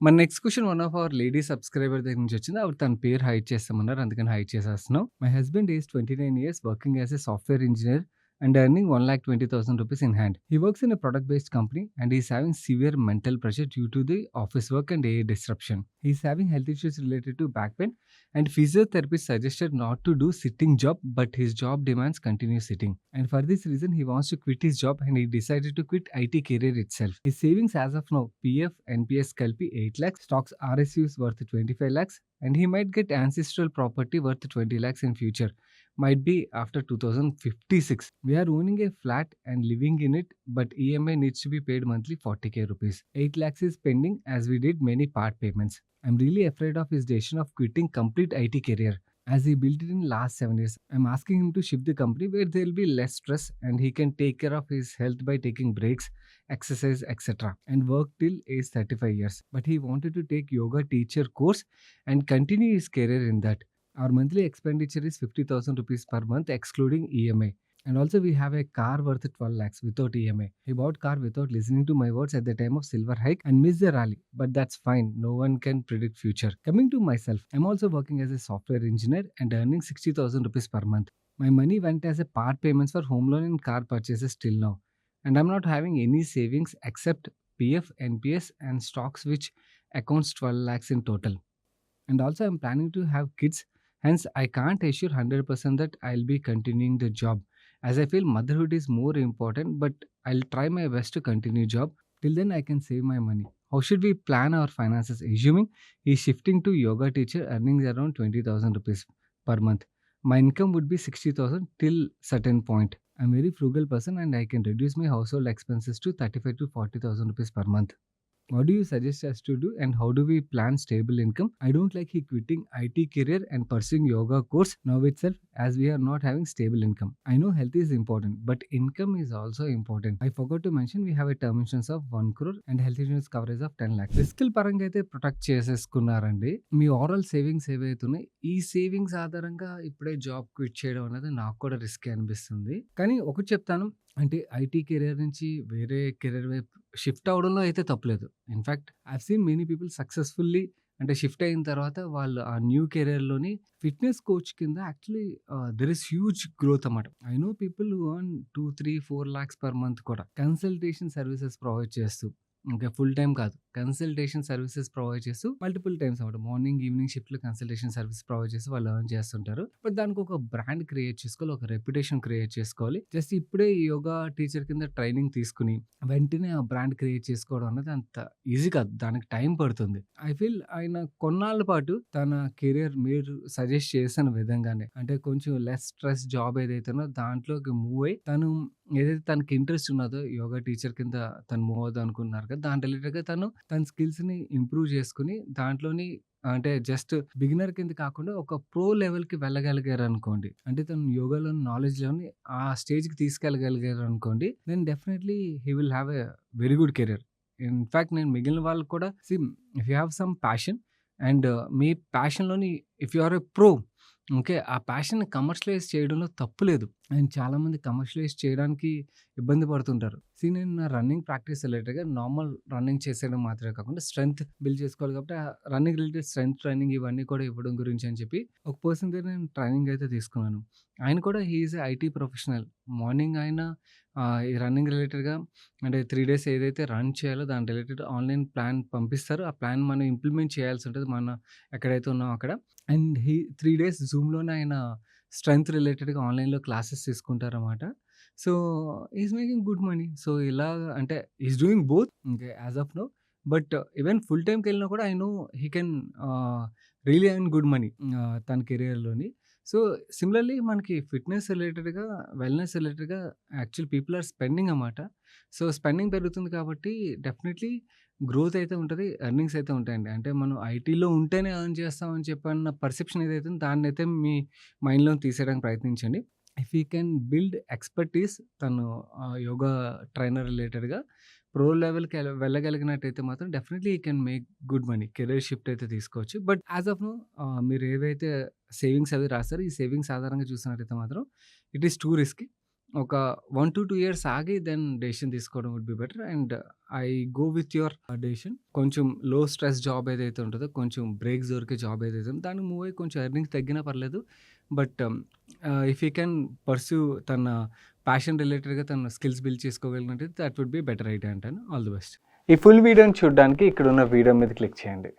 మన next question one of our lady subscriber దగ్గర నుంచి వచ్చింది. ఆవిడ తన పేరు హైడ్ చేస్తామన్నారు. అందుకని హైడ్ చేసేస్తున్నాం. My husband is 29 years working as a software engineer and earning 1,20,000 rupees in hand. He works in a product based company and he is having severe mental pressure due to the office work and AI disruption. He is having health issues related to back pain and physiotherapist suggested not to do sitting job, but his job demands continuous sitting. And for this reason, he wants to quit his job and he decided to quit IT career itself. His savings as of now, PF, NPS కలిపి 8 lakhs, stocks RSUs worth 25 lakhs, and he might get ancestral property worth 20 lakhs in future. Might be after 2056. We are owning a flat and living in it, but EMI needs to be paid monthly 40k rupees. 8 lakhs is pending as we did many part payments. I'm really afraid of his decision of quitting complete IT career as he built it in last 7 years. I'm asking him to shift the company where there will be less stress and he can take care of his health by taking breaks, exercise, etc. and work till age 35 years. But he wanted to take yoga teacher course and continue his career in that. Our monthly expenditure is 50,000 rupees per month excluding EMI. And also we have a car worth 12 lakhs without EMI. He bought car without listening to my words at the time of silver hike and missed the rally. But that's fine. No one can predict future. Coming to myself, I'm also working as a software engineer and earning 60,000 rupees per month. My money went as a part payments for home loan and car purchases till now. And I'm not having any savings except PF, NPS and stocks which accounts 12 lakhs in total. And also I'm planning to have kids. Hence, I can't assure 100% that I'll be continuing the job as I feel motherhood is more important, but I'll try my best to continue job. Till then, I can save my money. How should we plan our finances? Assuming he's shifting to yoga teacher, earning around 20,000 rupees per month. My income would be 60,000 till certain point. I'm a very frugal person and I can reduce my household expenses to 35 to 40,000 rupees per month. What do you suggest us to do and how do we plan stable income? I don't like he quitting IT career and pursuing yoga course now itself as we are not having stable income. I know health is important, but income is also important. I forgot to mention we have a term insurance of 1 crore and health insurance coverage of 10 lakhs. రిస్కుల పరంగా అయితే protect చేసేసుకున్నారండి. మీ overall savings ఏవైతున్నాయి ఈ savings ఆధారంగా ఇప్పుడే job quit చేయడం అనేది నాకు కూడా రిస్కే అనిపిస్తుంది. కానీ ఒకటి చెప్తాను అంటే ఐటీ కెరియర్ నుంచి వేరే కెరియర్ వైపు షిఫ్ట్ అవ్వడంలో అయితే తప్పులేదు. In fact I have seen many people successfully అంటే షిఫ్ట్ అయిన తర్వాత వాళ్ళు ఆ న్యూ కెరియర్‌లోని ఫిట్‌నెస్ కోచ్ కింద actually there is huge growth అన్నమాట. I know people who earn 2, 3, 4 lakhs per month కూడా కన్సల్టేషన్ సర్వీసెస్ ప్రొవైడ్ చేస్తూ ఇంకా ఫుల్ టైమ్ కాదు. కన్సల్టేషన్ సర్వీసెస్ ప్రొవైడ్ చేస్తూ మల్టిపుల్ టైమ్స్ అన్నమాట. మార్నింగ్, ఈవినింగ్ షిఫ్ట్‌లో కన్సల్టేషన్ సర్వీస్ ప్రొవైడ్ చేసి వాళ్ళు ఎర్న్ చేస్తుంటారు. బట్ దానికి ఒక బ్రాండ్ క్రియేట్ చేసుకోవాలి. ఒక రెప్యుటేషన్ క్రియేట్ చేసుకోవాలి. జస్ట్ ఇప్పుడే యోగా టీచర్ కింద ట్రైనింగ్ తీసుకొని వెంటనే ఆ బ్రాండ్ క్రియేట్ చేసుకోవడం అనేది అంత ఈజీ కాదు. దానికి టైం పడుతుంది. ఐ ఫీల్ ఆయన కొన్నాళ్ళ పాటు తన కెరియర్ మీరు సజెస్ట్ చేసిన విధంగానే అంటే కొంచెం లెస్ స్ట్రెస్ జాబ్ ఏదైతే ఉందో దాంట్లోకి మూవ్ అయ్యి తను ఏదైతే తనకి ఇంట్రెస్ట్ ఉన్నదో యోగా టీచర్ కింద తను మూవ్ అవుదాం అనుకుంటున్నారు కదా! దాని రిలేటెడ్‌గా తను తన స్కిల్స్‌ని ఇంప్రూవ్ చేసుకొని దాంట్లోని అంటే జస్ట్ బిగినర్ కింద కాకుండా ఒక ప్రో లెవెల్‌కి వెళ్ళగలిగారనుకోండి. అంటే తను యోగాలో నాలెడ్జ్‌లోని ఆ స్టేజ్‌కి తీసుకెళ్ళగలిగారనుకోండి. Then definitely he will have a very good career. In fact నేను మిగిలిన వాళ్ళకి కూడా if you have some passion and మీ ప్యాషన్‌లోని if you are a pro okay. ఆ ప్యాషన్‌ని కమర్షియలైజ్ చేయడంలో తప్పు లేదు. అండ్ చాలామంది కమర్షియలైజ్ చేయడానికి ఇబ్బంది పడుతుంటారు. నేను నా రన్నింగ్ ప్రాక్టీస్ రిలేటెడ్‌గా నార్మల్ రన్నింగ్ చేసేయడం మాత్రమే కాకుండా స్ట్రెంత్ బిల్డ్ చేసుకోవాలి కాబట్టి ఆ రన్నింగ్ రిలేటెడ్ స్ట్రెంత్ ట్రైనింగ్ ఇవన్నీ కూడా ఇవ్వడం గురించి అని చెప్పి ఒక పర్సన్ దగ్గర నేను ట్రైనింగ్ అయితే తీసుకున్నాను. ఆయన కూడా he is a IT professional. Morning ఆయన ఈ రన్నింగ్ రిలేటెడ్‌గా అంటే 3 డేస్ ఏదైతే రన్ చేయాలో దాని రిలేటెడ్ ఆన్‌లైన్ ప్లాన్ పంపిస్తారు. ఆ ప్లాన్ మనం ఇంప్లిమెంట్ చేయాల్సి ఉంటది. మనం ఎక్కడైతే ఉన్నామో అక్కడ. అండ్ 3 డేస్ జూమ్‌లోనే ఆయన స్ట్రెంత్ రిలేటెడ్‌గా ఆన్‌లైన్‌లో క్లాసెస్ తీసుకుంటారనమాట. So, he is making good money. So, ఇలాగ అంటే he is doing both okay. As of now. But even full టైమ్‌కెళ్ళినా కూడా I know he can ah, really earn good money తన కెరియర్‌లోని. సో, సిమిలర్‌లీ మనకి ఫిట్‌నెస్ రిలేటెడ్‌గా, wellness రిలేటెడ్‌గా actual people are spending అనమాట. సో, స్పెండింగ్ పెరుగుతుంది కాబట్టి డెఫినైట్‌లీ గ్రోత్ అయితే ఉంటది. ఎర్నింగ్స్ అయితే ఉంటాయండి. అంటే మనం ఐటీలో ఉంటేనే ఎర్న్ చేస్తామని చెప్పన్న పర్సెప్షన్ ఏదైతే ఉందో దాన్నయితే మీ మైండ్‌లోని తీసేయడానికి ప్రయత్నించండి. If you can build expertise తను యోగా ట్రైనర్ రిలేటెడ్‌గా ప్రో లెవెల్‌కి వెళ్ళగలిగినట్టయితే మాత్రం definitely you can make good money. Career shift అయితే తీసుకోవచ్చు. బట్ యాస్ ఆఫ్ నౌ మీరు ఏవైతే సేవింగ్స్ అవి రాసారో ఈ సేవింగ్స్ ఆధారంగా చూసినట్టయితే మాత్రం ఇట్ ఈస్ టూ రిస్కీ. ఒక 1-2 ఇయర్స్ ఆగి దెన్ డెసిషన్ తీసుకోవడం would be better. And I go with your decision. కొంచెం లో స్ట్రెస్ జాబ్ ఏదైతే ఉంటదో, కొంచెం బ్రేక్స్ దొరికే జాబ్ ఏదైతే ఉందో దానికి మూవ్ అయ్యి కొంచెం ఎర్నింగ్స్ తగ్గినా పర్లేదు. But if you can pursue తన ప్యాషన్ రిలేటెడ్‌గా తన స్కిల్స్ బిల్డ్ చేసుకోగలిగినట్టయితే that would be better idea అంటాను. All the best. ఈ ఫుల్ వీడియోని చూడడానికి ఇక్కడున్న వీడియో మీద క్లిక్ చేయండి.